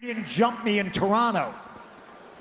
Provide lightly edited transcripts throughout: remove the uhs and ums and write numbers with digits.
and jump me in Toronto.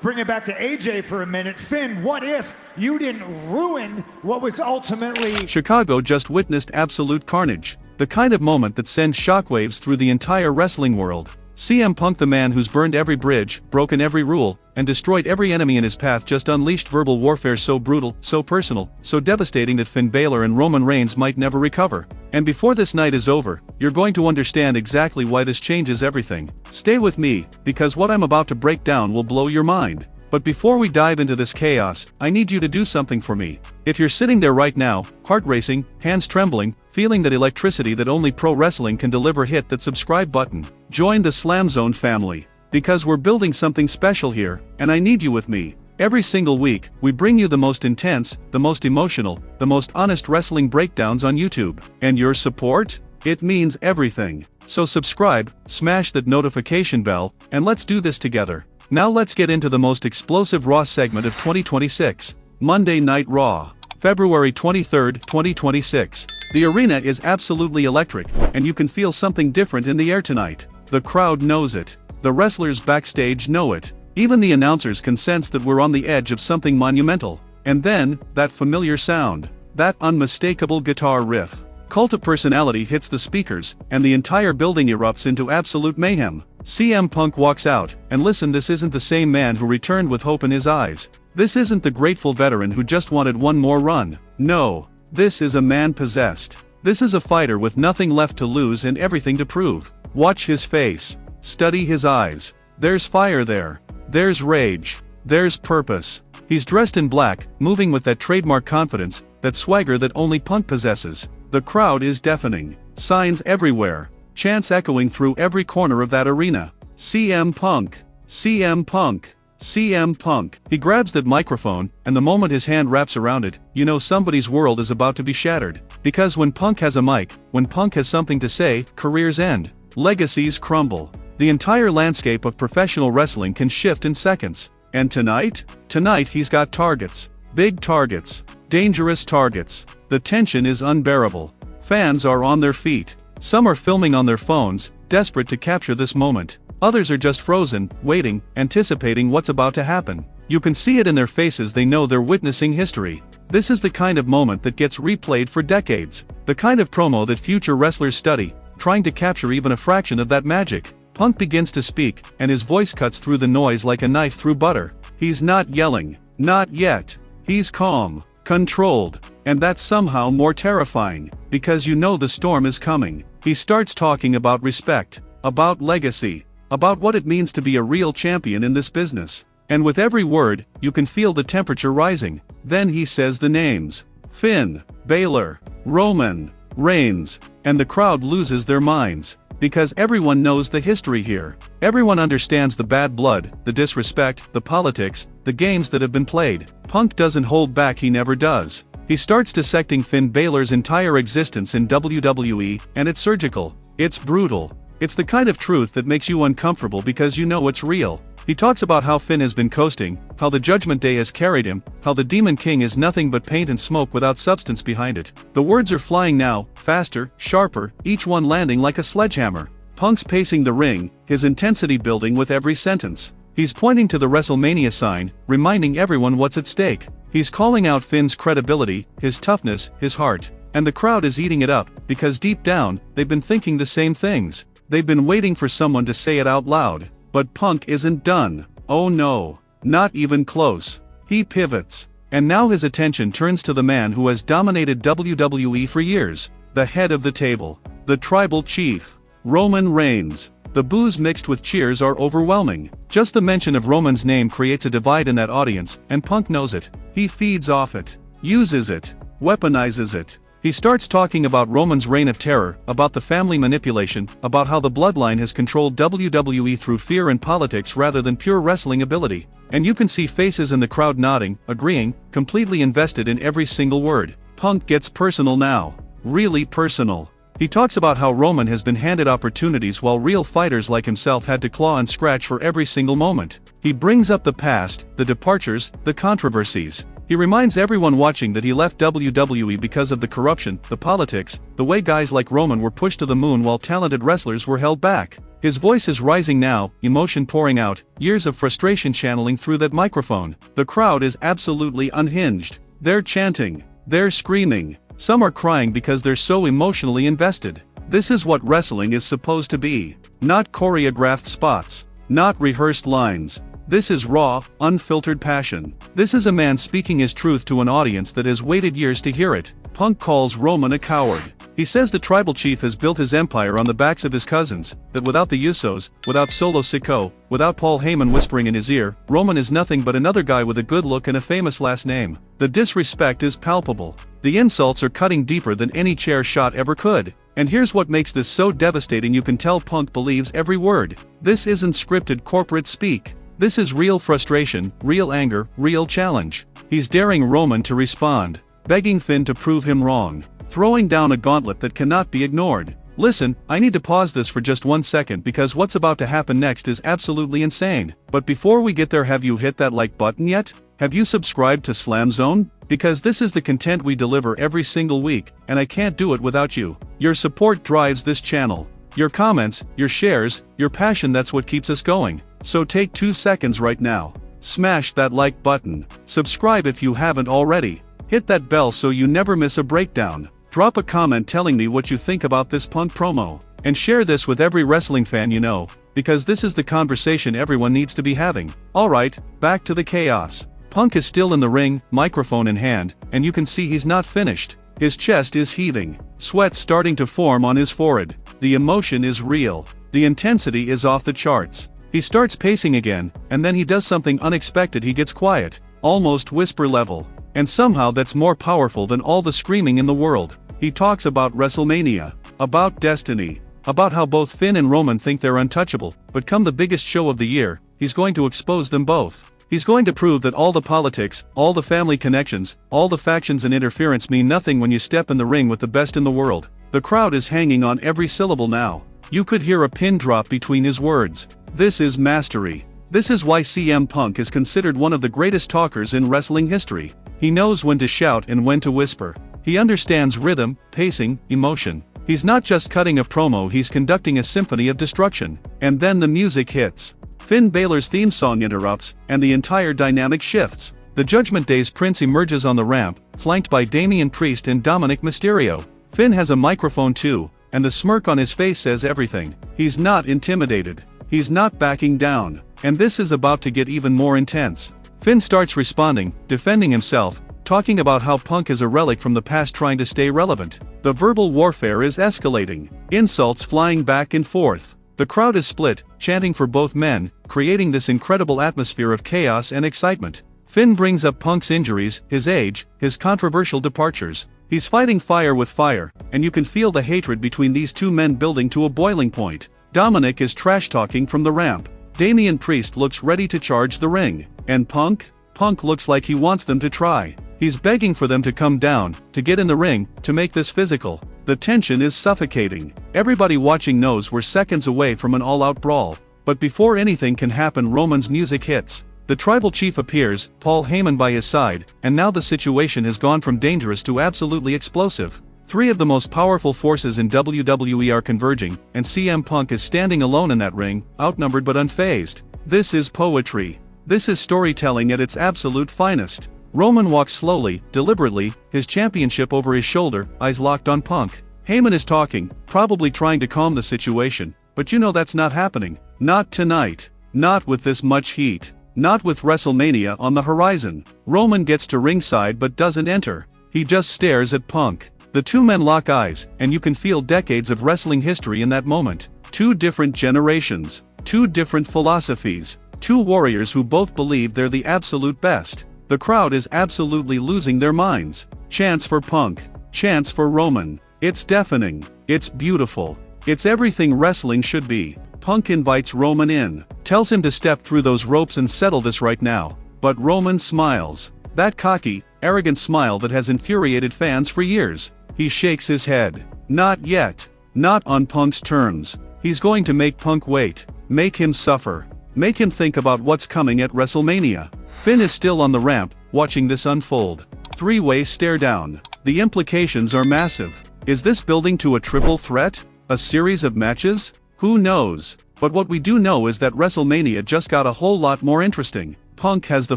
Bring it back to AJ for a minute. Finn, what if you didn't ruin what was ultimately... Chicago just witnessed absolute carnage. The kind of moment that sends shockwaves through the entire wrestling world. CM Punk, the man who's burned every bridge, broken every rule, and destroyed every enemy in his path, just unleashed verbal warfare so brutal, so personal, so devastating that Finn Bálor and Roman Reigns might never recover. And before this night is over, you're going to understand exactly why this changes everything. Stay with me, because what I'm about to break down will blow your mind. But before we dive into this chaos, I need you to do something for me. If you're sitting there right now, heart racing, hands trembling, feeling that electricity that only pro wrestling can deliver, hit that subscribe button. Join the SLAMZONE family. Because we're building something special here, and I need you with me. Every single week, we bring you the most intense, the most emotional, the most honest wrestling breakdowns on YouTube. And your support? It means everything. So subscribe, smash that notification bell, and let's do this together. Now let's get into the most explosive Raw segment of 2026. Monday Night Raw. February 23, 2026. The arena is absolutely electric, and you can feel something different in the air tonight. The crowd knows it. The wrestlers backstage know it. Even the announcers can sense that we're on the edge of something monumental. And then, that familiar sound. That unmistakable guitar riff. Cult of personality hits the speakers, and the entire building erupts into absolute mayhem. CM Punk walks out, and listen, this isn't the same man who returned with hope in his eyes. This isn't the grateful veteran who just wanted one more run. No. This is a man possessed. This is a fighter with nothing left to lose and everything to prove. Watch his face. Study his eyes. There's fire there. There's rage. There's purpose. He's dressed in black, moving with that trademark confidence, that swagger that only Punk possesses. The crowd is deafening. Signs everywhere. Chants echoing through every corner of that arena. CM Punk. CM Punk. CM Punk. He grabs that microphone, and the moment his hand wraps around it, you know somebody's world is about to be shattered. Because when Punk has a mic, when Punk has something to say, careers end. Legacies crumble. The entire landscape of professional wrestling can shift in seconds. And tonight? Tonight he's got targets. Big targets. Dangerous targets. The tension is unbearable. Fans are on their feet. Some are filming on their phones, desperate to capture this moment. Others are just frozen, waiting, anticipating what's about to happen. You can see it in their faces, they know they're witnessing history. This is the kind of moment that gets replayed for decades. The kind of promo that future wrestlers study, trying to capture even a fraction of that magic. Punk begins to speak, and his voice cuts through the noise like a knife through butter. He's not yelling. Not yet. He's calm. Controlled. And that's somehow more terrifying, because you know the storm is coming. He starts talking about respect, about legacy, about what it means to be a real champion in this business. And with every word, you can feel the temperature rising. Then he says the names. Finn, Bálor, Roman, Reigns, and the crowd loses their minds. Because everyone knows the history here. Everyone understands the bad blood, the disrespect, the politics, the games that have been played. Punk doesn't hold back, he never does. He starts dissecting Finn Bálor's entire existence in WWE, and it's surgical. It's brutal. It's the kind of truth that makes you uncomfortable because you know it's real. He talks about how Finn has been coasting, how the Judgment Day has carried him, how the Demon King is nothing but paint and smoke without substance behind it. The words are flying now, faster, sharper, each one landing like a sledgehammer. Punk's pacing the ring, his intensity building with every sentence. He's pointing to the WrestleMania sign, reminding everyone what's at stake. He's calling out Finn's credibility, his toughness, his heart. And the crowd is eating it up, because deep down, they've been thinking the same things. They've been waiting for someone to say it out loud. But Punk isn't done. Oh no. Not even close. He pivots. And now his attention turns to the man who has dominated WWE for years. The head of the table. The tribal chief. Roman Reigns. The boos mixed with cheers are overwhelming. Just the mention of Roman's name creates a divide in that audience, and Punk knows it. He feeds off it. Uses it. Weaponizes it. He starts talking about Roman's reign of terror, about the family manipulation, about how the bloodline has controlled WWE through fear and politics rather than pure wrestling ability. And you can see faces in the crowd nodding, agreeing, completely invested in every single word. Punk gets personal now. Really personal. He talks about how Roman has been handed opportunities while real fighters like himself had to claw and scratch for every single moment. He brings up the past, the departures, the controversies. He reminds everyone watching that he left WWE because of the corruption, the politics, the way guys like Roman were pushed to the moon while talented wrestlers were held back. His voice is rising now, emotion pouring out, years of frustration channeling through that microphone. The crowd is absolutely unhinged. They're chanting. They're screaming. Some are crying because they're so emotionally invested. This is what wrestling is supposed to be. Not choreographed spots. Not rehearsed lines. This is raw, unfiltered passion. This is a man speaking his truth to an audience that has waited years to hear it. Punk calls Roman a coward. He says the tribal chief has built his empire on the backs of his cousins, that without the Usos, without Solo Sikoa, without Paul Heyman whispering in his ear, Roman is nothing but another guy with a good look and a famous last name. The disrespect is palpable. The insults are cutting deeper than any chair shot ever could. And here's what makes this so devastating: you can tell Punk believes every word. This isn't scripted corporate speak. This is real frustration, real anger, real challenge. He's daring Roman to respond, begging Finn to prove him wrong, throwing down a gauntlet that cannot be ignored. Listen, I need to pause this for just 1 second because what's about to happen next is absolutely insane. But before we get there, have you hit that like button yet? Have you subscribed to SLAMZONE? Because this is the content we deliver every single week, and I can't do it without you. Your support drives this channel. Your comments, your shares, your passion, that's what keeps us going. So take 2 seconds right now. Smash that like button. Subscribe if you haven't already. Hit that bell so you never miss a breakdown. Drop a comment telling me what you think about this Punk promo. And share this with every wrestling fan you know, because this is the conversation everyone needs to be having. Alright, back to the chaos. Punk is still in the ring, microphone in hand, and you can see he's not finished. His chest is heaving. Sweat starting to form on his forehead. The emotion is real. The intensity is off the charts. He starts pacing again, and then he does something unexpected. He gets quiet, almost whisper level. And somehow that's more powerful than all the screaming in the world. He talks about WrestleMania, about destiny, about how both Finn and Roman think they're untouchable, but come the biggest show of the year, he's going to expose them both. He's going to prove that all the politics, all the family connections, all the factions and interference mean nothing when you step in the ring with the best in the world. The crowd is hanging on every syllable now. You could hear a pin drop between his words. This is mastery. This is why CM Punk is considered one of the greatest talkers in wrestling history. He knows when to shout and when to whisper. He understands rhythm, pacing, emotion. He's not just cutting a promo, he's conducting a symphony of destruction. And then the music hits. Finn Balor's theme song interrupts, and the entire dynamic shifts. The Judgment Day's Prince emerges on the ramp, flanked by Damian Priest and Dominic Mysterio. Finn has a microphone too, and the smirk on his face says everything. He's not intimidated. He's not backing down. And this is about to get even more intense. Finn starts responding, defending himself, talking about how Punk is a relic from the past trying to stay relevant. The verbal warfare is escalating. Insults flying back and forth. The crowd is split, chanting for both men, creating this incredible atmosphere of chaos and excitement. Finn brings up Punk's injuries, his age, his controversial departures. He's fighting fire with fire, and you can feel the hatred between these two men building to a boiling point. Dominic is trash-talking from the ramp. Damian Priest looks ready to charge the ring. And Punk? Punk looks like he wants them to try. He's begging for them to come down, to get in the ring, to make this physical. The tension is suffocating. Everybody watching knows we're seconds away from an all-out brawl. But before anything can happen, Roman's music hits. The tribal chief appears, Paul Heyman by his side, and now the situation has gone from dangerous to absolutely explosive. Three of the most powerful forces in WWE are converging, and CM Punk is standing alone in that ring, outnumbered but unfazed. This is poetry. This is storytelling at its absolute finest. Roman walks slowly, deliberately, his championship over his shoulder, eyes locked on Punk. Heyman is talking, probably trying to calm the situation, but you know that's not happening. Not tonight. Not with this much heat. Not with WrestleMania on the horizon. Roman gets to ringside but doesn't enter. He just stares at Punk. The two men lock eyes, and you can feel decades of wrestling history in that moment. Two different generations. Two different philosophies. Two warriors who both believe they're the absolute best. The crowd is absolutely losing their minds. Chants for Punk. Chants for Roman. It's deafening. It's beautiful. It's everything wrestling should be. Punk invites Roman in, tells him to step through those ropes and settle this right now. But Roman smiles. That cocky, arrogant smile that has infuriated fans for years. He shakes his head. Not yet. Not on Punk's terms. He's going to make Punk wait. Make him suffer. Make him think about what's coming at WrestleMania. Finn is still on the ramp, watching this unfold. Three-way stare down. The implications are massive. Is this building to a triple threat? A series of matches? Who knows? But what we do know is that WrestleMania just got a whole lot more interesting. Punk has the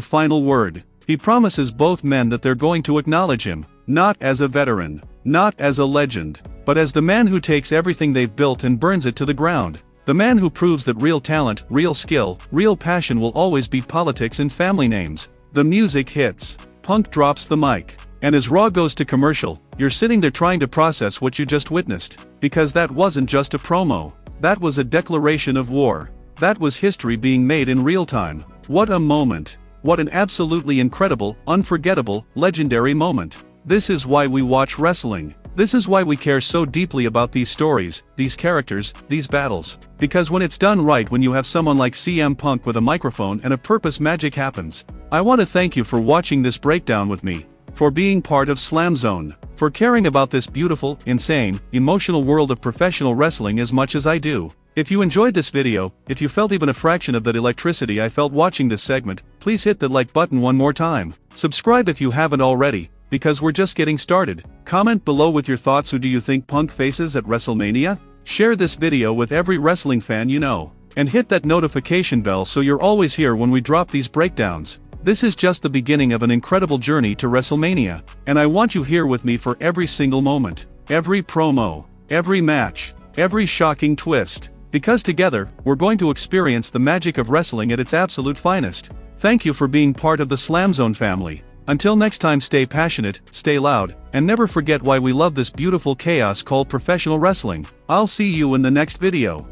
final word. He promises both men that they're going to acknowledge him, not as a veteran, not as a legend, but as the man who takes everything they've built and burns it to the ground. The man who proves that real talent, real skill, real passion will always beat politics and family names. The music hits. Punk drops the mic. And as Raw goes to commercial, you're sitting there trying to process what you just witnessed. Because that wasn't just a promo. That was a declaration of war. That was history being made in real time. What a moment. What an absolutely incredible, unforgettable, legendary moment. This is why we watch wrestling. This is why we care so deeply about these stories, these characters, these battles. Because when it's done right, when you have someone like CM Punk with a microphone and a purpose, magic happens. I want to thank you for watching this breakdown with me, for being part of SLAMZONE, for caring about this beautiful, insane, emotional world of professional wrestling as much as I do. If you enjoyed this video, if you felt even a fraction of that electricity I felt watching this segment, please hit the like button one more time. Subscribe if you haven't already, because we're just getting started. Comment below with your thoughts. Who do you think Punk faces at WrestleMania? Share this video with every wrestling fan you know. And hit that notification bell so you're always here when we drop these breakdowns. This is just the beginning of an incredible journey to WrestleMania. And I want you here with me for every single moment. Every promo. Every match. Every shocking twist. Because together, we're going to experience the magic of wrestling at its absolute finest. Thank you for being part of the SLAMZONE family. Until next time, stay passionate, stay loud, and never forget why we love this beautiful chaos called professional wrestling. I'll see you in the next video.